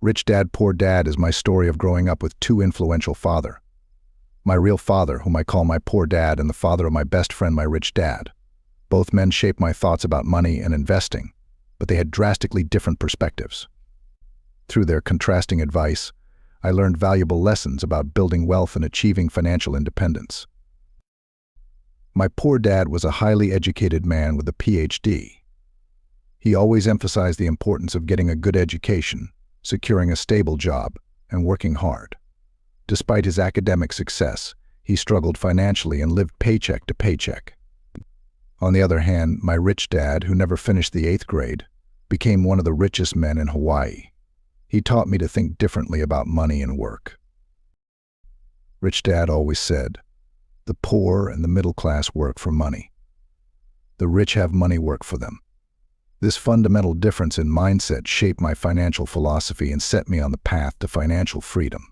Rich Dad, Poor Dad is my story of growing up with two influential fathers. My real father, whom I call my poor dad, and the father of my best friend, my rich dad. Both men shaped my thoughts about money and investing, but they had drastically different perspectives. Through their contrasting advice, I learned valuable lessons about building wealth and achieving financial independence. My poor dad was a highly educated man with a PhD. He always emphasized the importance of getting a good education, securing a stable job, and working hard. Despite his academic success, he struggled financially and lived paycheck to paycheck. On the other hand, my rich dad, who never finished the 8th grade, became one of the richest men in Hawaii. He taught me to think differently about money and work. Rich Dad always said, "The poor and the middle class work for money. The rich have money work for them." This fundamental difference in mindset shaped my financial philosophy and set me on the path to financial freedom.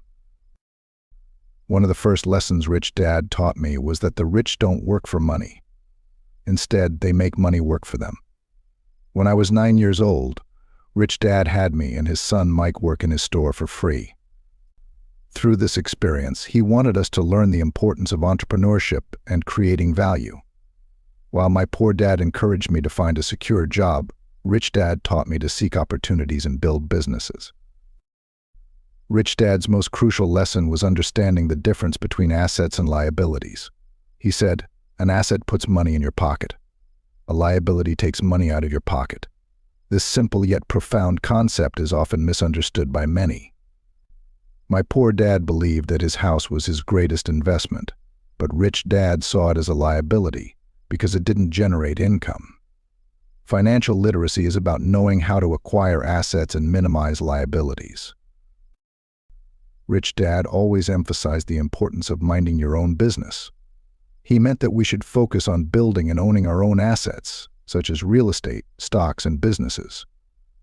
One of the first lessons Rich Dad taught me was that the rich don't work for money. Instead, they make money work for them. When I was 9 years old, Rich Dad had me and his son Mike work in his store for free. Through this experience, he wanted us to learn the importance of entrepreneurship and creating value. While my poor dad encouraged me to find a secure job, Rich Dad taught me to seek opportunities and build businesses. Rich Dad's most crucial lesson was understanding the difference between assets and liabilities. He said, "An asset puts money in your pocket. A liability takes money out of your pocket." This simple yet profound concept is often misunderstood by many. My poor dad believed that his house was his greatest investment, but Rich Dad saw it as a liability because it didn't generate income. Financial literacy is about knowing how to acquire assets and minimize liabilities. Rich Dad always emphasized the importance of minding your own business. He meant that we should focus on building and owning our own assets, such as real estate, stocks, and businesses.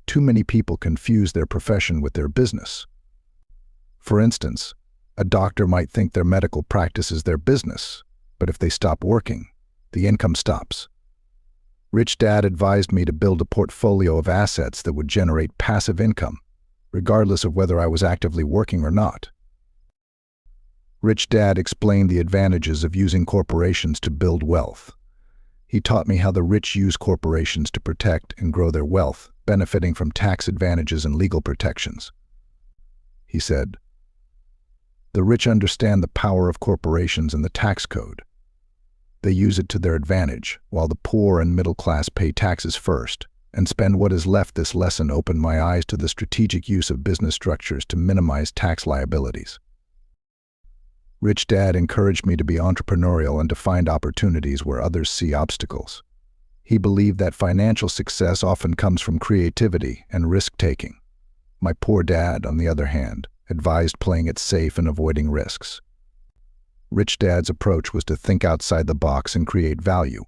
Too many people confuse their profession with their business. For instance, a doctor might think their medical practice is their business, but if they stop working, the income stops. Rich Dad advised me to build a portfolio of assets that would generate passive income, regardless of whether I was actively working or not. Rich Dad explained the advantages of using corporations to build wealth. He taught me how the rich use corporations to protect and grow their wealth, benefiting from tax advantages and legal protections. He said, "The rich understand the power of corporations and the tax code. They use it to their advantage, while the poor and middle class pay taxes first and spend what is left." This lesson opened my eyes to the strategic use of business structures to minimize tax liabilities. Rich Dad encouraged me to be entrepreneurial and to find opportunities where others see obstacles. He believed that financial success often comes from creativity and risk-taking. My poor dad, on the other hand, advised playing it safe and avoiding risks. Rich Dad's approach was to think outside the box and create value,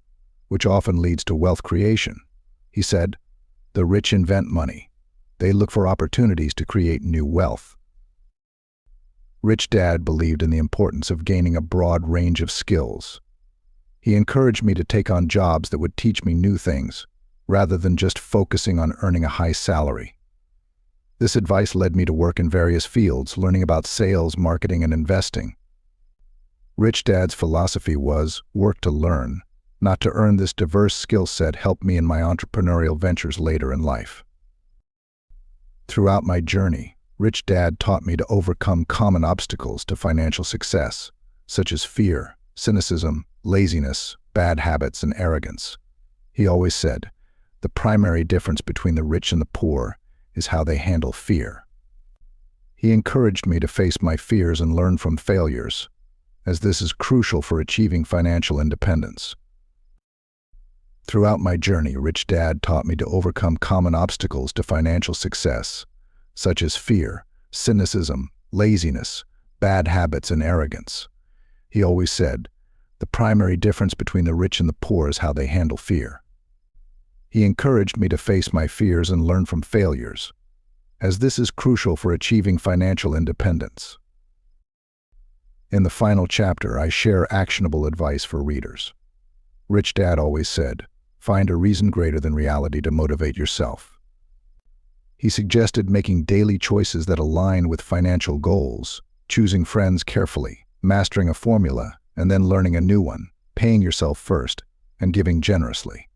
which often leads to wealth creation. He said, "The rich invent money. They look for opportunities to create new wealth." Rich Dad believed in the importance of gaining a broad range of skills. He encouraged me to take on jobs that would teach me new things, rather than just focusing on earning a high salary. This advice led me to work in various fields, learning about sales, marketing, and investing. Rich Dad's philosophy was, work to learn, not to earn. This diverse skill set helped me in my entrepreneurial ventures later in life. Throughout my journey, Rich Dad taught me to overcome common obstacles to financial success, such as fear, cynicism, laziness, bad habits, and arrogance. He always said, "The primary difference between the rich and the poor is how they handle fear." He encouraged me to face my fears and learn from failures, as this is crucial for achieving financial independence. Throughout my journey, Rich Dad taught me to overcome common obstacles to financial success, such as fear, cynicism, laziness, bad habits, and arrogance. He always said, "The primary difference between the rich and the poor is how they handle fear." He encouraged me to face my fears and learn from failures, as this is crucial for achieving financial independence. In the final chapter, I share actionable advice for readers. Rich Dad always said, "Find a reason greater than reality to motivate yourself." He suggested making daily choices that align with financial goals, choosing friends carefully, mastering a formula, and then learning a new one, paying yourself first, and giving generously.